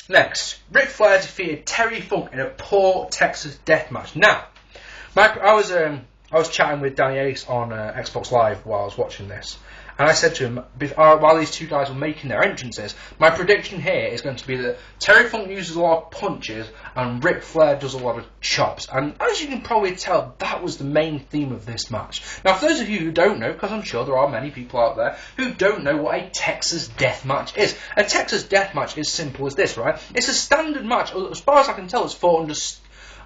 Next, Ric Flair defeated Terry Funk in a poor Texas death match. Now, I was chatting with Danny Ace on Xbox Live while I was watching this, and I said to him, while these two guys were making their entrances, my prediction here is going to be that Terry Funk uses a lot of punches and Ric Flair does a lot of chops. And as you can probably tell, that was the main theme of this match. Now, for those of you who don't know, because I'm sure there are many people out there who don't know what a Texas death match is. A Texas death match is simple as this, right? It's a standard match. As far as I can tell, it's fought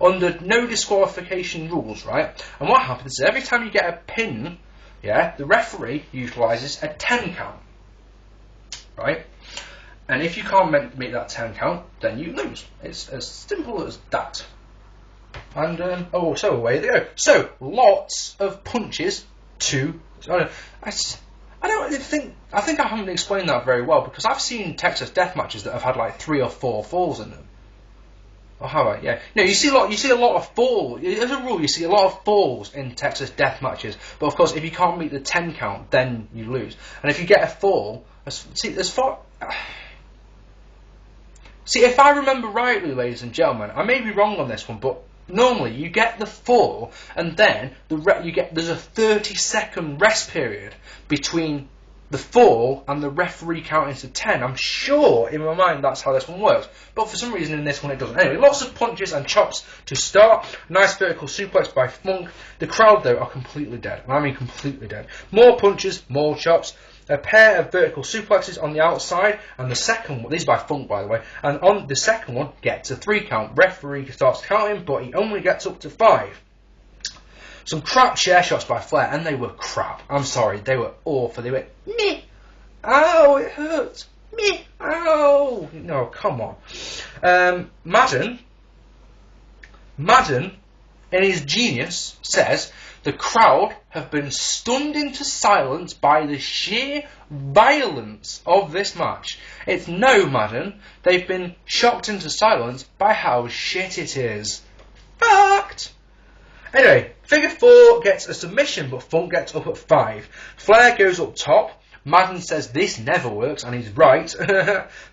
under no disqualification rules, right? And what happens is every time you get a pin, yeah, the referee utilises a 10 count, right? And if you can't make that 10 count, then you lose. It's as simple as that. And so away they go. So lots of punches to. I think I haven't explained that very well, because I've seen Texas death matches that have had like 3 or 4 falls in them. Or have I? Yeah. No, you see a lot of falls. As a rule, you see a lot of falls in Texas death matches. But of course, if you can't meet the 10 count, then you lose. And if you get a fall, see, if I remember rightly, ladies and gentlemen, I may be wrong on this one, but normally you get the fall, and then there's a 30-second rest period between the fall and the referee counting to 10. I'm sure in my mind that's how this one works, but for some reason in this one it doesn't. Anyway, lots of punches and chops to start. Nice vertical suplex by Funk. The crowd though are completely dead, and I mean completely dead. More punches, more chops. A pair of vertical suplexes on the outside, and the second one, these by Funk by the way, and on the second one gets a 3 count. Referee starts counting, but he only gets up to 5. Some crap chair shots by Flair, and they were crap. I'm sorry, they were awful. They were meh. Ow, it hurts. Meh. Ow. No, come on. Madden, in his genius, says the crowd have been stunned into silence by the sheer violence of this match. It's no, Madden. They've been shocked into silence by how shit it is. Fact. Anyway, figure 4 gets a submission, but Funk gets up at 5. Flair goes up top. Madden says this never works, and he's right.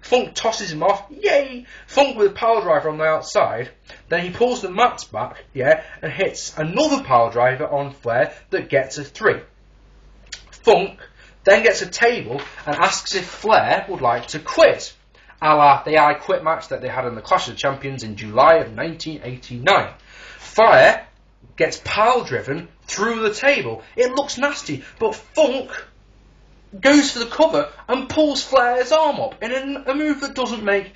Funk tosses him off. Yay! Funk with a power driver on the outside. Then he pulls the mats back, yeah, and hits another power driver on Flair that gets a 3. Funk then gets a table and asks if Flair would like to quit, a la the I Quit match that they had in the Clash of the Champions in July of 1989. Flair gets pile driven through the table. It looks nasty, but Funk goes for the cover and pulls Flair's arm up in a move that doesn't make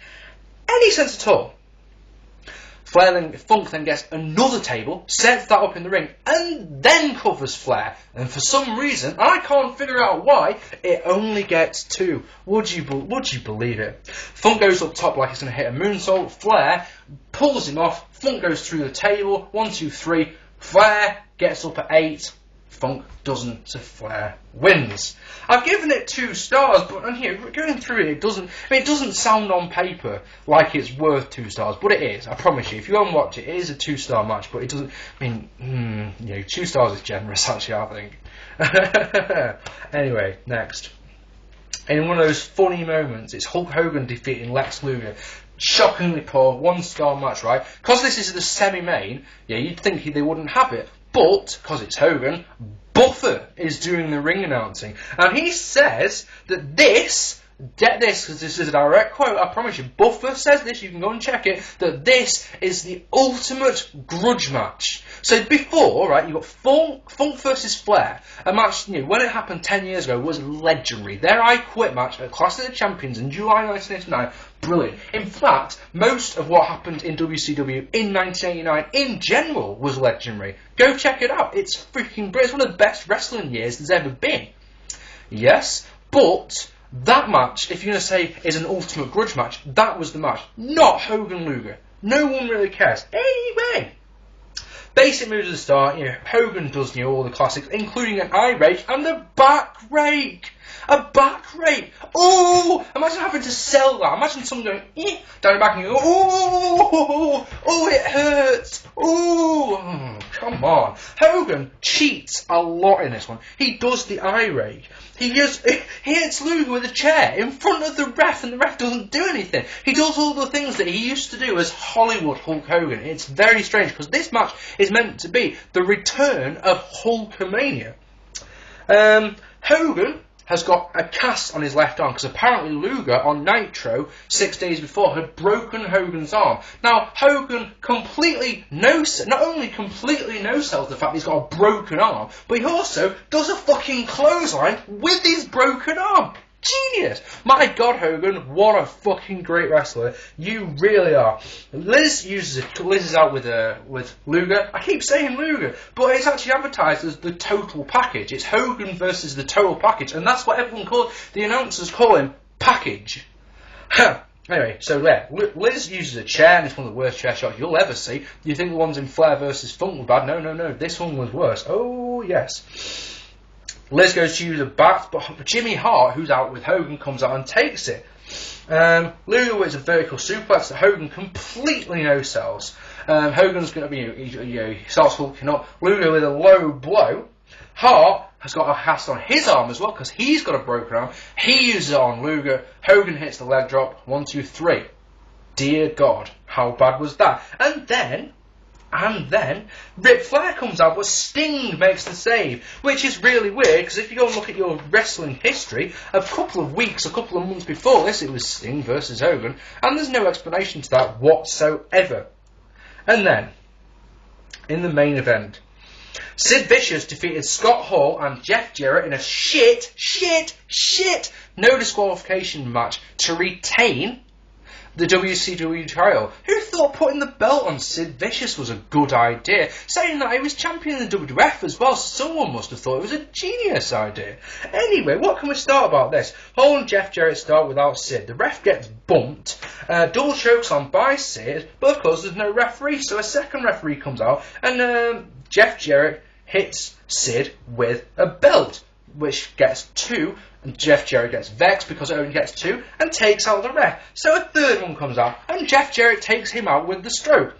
any sense at all. Funk then gets another table, sets that up in the ring, and then covers Flair. And for some reason, I can't figure out why, it only gets 2. Would you believe it? Funk goes up top like he's going to hit a moonsault. Flair pulls him off. Funk goes through the table. 1, 2, 3. Flair gets up at 8. Funk doesn't, so Flair wins. I've given it 2 stars, but going through it, it doesn't sound on paper like it's worth 2 stars, but it is. I promise you. If you haven't watched it, it is a 2-star match, but it doesn't. 2 stars is generous, actually. I think. Anyway, next. In one of those funny moments, it's Hulk Hogan defeating Lex Luger. Shockingly poor 1-star match, right? Because this is the semi-main, yeah, you'd think they wouldn't have it. But, because it's Hogan, Buffer is doing the ring announcing. And he says that get this, because this is a direct quote, I promise you, Buffer says this, you can go and check it, that this is the ultimate grudge match. So before, right, you got Funk versus Flair, a match, when it happened 10 years ago, was legendary. Their I Quit match at Clash of the Champions in July 1989, brilliant. In fact, most of what happened in WCW in 1989 in general was legendary. Go check it out. It's freaking brilliant. It's one of the best wrestling years there's ever been. Yes, but that match, if you're going to say is an ultimate grudge match, that was the match. Not Hogan Luger. No one really cares. Anyway, basic moves at the start, Hogan does all the classics, including an eye rake and a back rake. A back rake. Oh, imagine having to sell that. Imagine someone going down your back and you go, oh, it hurts. Oh, come on. Hogan cheats a lot in this one. He does the eye rake. He hits Luger with a chair in front of the ref, and the ref doesn't do anything. He does all the things that he used to do as Hollywood Hulk Hogan. It's very strange, because this match is meant to be the return of Hulkamania. Hogan has got a cast on his left arm, because apparently Luger on Nitro 6 days before had broken Hogan's arm. Now, Hogan not only completely no-sells the fact he's got a broken arm, but he also does a fucking clothesline with his broken arm. Genius! My God, Hogan, what a fucking great wrestler. You really are. Liz is out with Luger. I keep saying Luger, but it's actually advertised as the total package. It's Hogan versus the total package, and that's what the announcers call him, package. Anyway, so yeah, Liz uses a chair, and it's one of the worst chair shots you'll ever see. You think the ones in Flair versus Funk were bad? No, this one was worse. Oh, yes. Liz goes to use a bat, but Jimmy Hart, who's out with Hogan, comes out and takes it. Luger with a vertical suplex that Hogan completely no-sells. Hogan's going to be, he starts hulking up. Luger with a low blow. Hart has got a cast on his arm as well, because he's got a broken arm. He uses it on Luger. Hogan hits the leg drop. 1, 2, 3. Dear God, how bad was that? And then Ric Flair comes out, but Sting makes the save, which is really weird, because if you go and look at your wrestling history, a couple of months before this, it was Sting versus Hogan, and there's no explanation to that whatsoever. And then, in the main event, Sid Vicious defeated Scott Hall and Jeff Jarrett in a shit, no disqualification match to retain the WCW title. Who thought putting the belt on Sid Vicious was a good idea? Saying that he was champion in the WWF as well, so someone must have thought it was a genius idea. Anyway, what can we start about this? Hall and Jeff Jarrett start without Sid. The ref gets bumped, double chokes on by Sid, but of course there's no referee, so a second referee comes out, and Jeff Jarrett hits Sid with a belt, which gets 2, and Jeff Jarrett gets vexed because it only gets 2, and takes out the ref. So a third one comes out, and Jeff Jarrett takes him out with the stroke.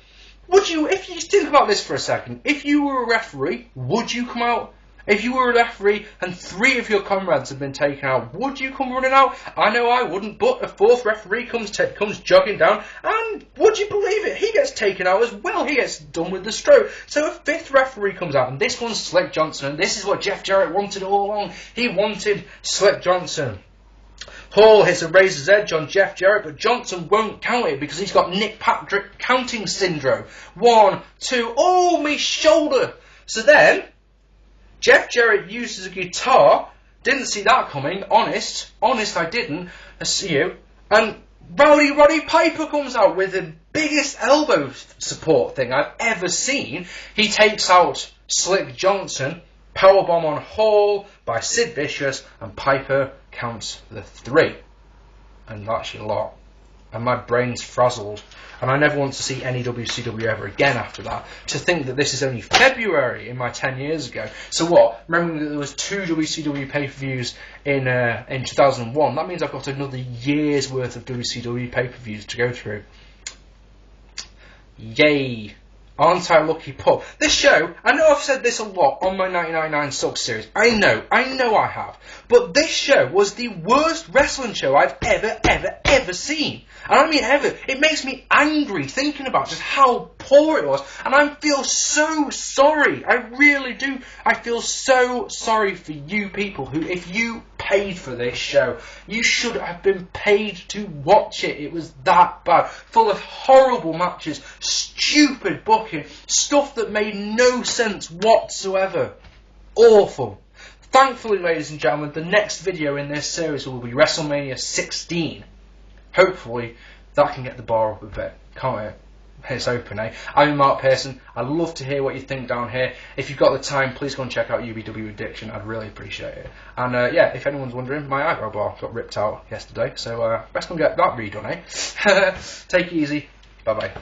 Would you, if you think about this for a second, if you were a referee, would you come out? If you were a referee and 3 of your comrades had been taken out, would you come running out? I know I wouldn't, but a 4th referee comes jogging down, and would you believe it? He gets taken out as well. He gets done with the stroke. So a 5th referee comes out, and this one's Slick Johnson, and this is what Jeff Jarrett wanted all along. He wanted Slick Johnson. Hall hits a razor's edge on Jeff Jarrett, but Johnson won't count it because he's got Nick Patrick counting syndrome. 1, 2, oh, me shoulder. So then Jeff Jarrett uses a guitar. Didn't see that coming. Honest, I didn't. I see you. And Roddy Piper comes out with the biggest elbow support thing I've ever seen. He takes out Slick Johnson. Powerbomb on Hall by Sid Vicious, and Piper counts for the 3. And that's a lot. And my brain's frazzled. And I never want to see any WCW ever again after that. To think that this is only February in my 10 years ago. So what? Remembering that there was 2 WCW pay-per-views in 2001, that means I've got another year's worth of WCW pay-per-views to go through. Yay. Aren't I lucky pup? This show, I know I've said this a lot on my 1999 Sub series. I know I have. But this show was the worst wrestling show I've ever seen. And I mean ever. It makes me angry thinking about just how poor it was. And I feel so sorry. I really do. I feel so sorry for you people who, if you paid for this show, you should have been paid to watch it. It was that bad. Full of horrible matches, stupid booking, stuff that made no sense whatsoever. Awful. Thankfully, ladies and gentlemen, the next video in this series will be WrestleMania 16. Hopefully, that can get the bar up a bit. Can't it? It's open, eh? I'm Marc Pearson. I'd love to hear what you think down here. If you've got the time, please go and check out UBW Addiction. I'd really appreciate it. And yeah, if anyone's wondering, my eyebrow bar got ripped out yesterday, so best go and get that redone, eh? Take it easy. Bye-bye.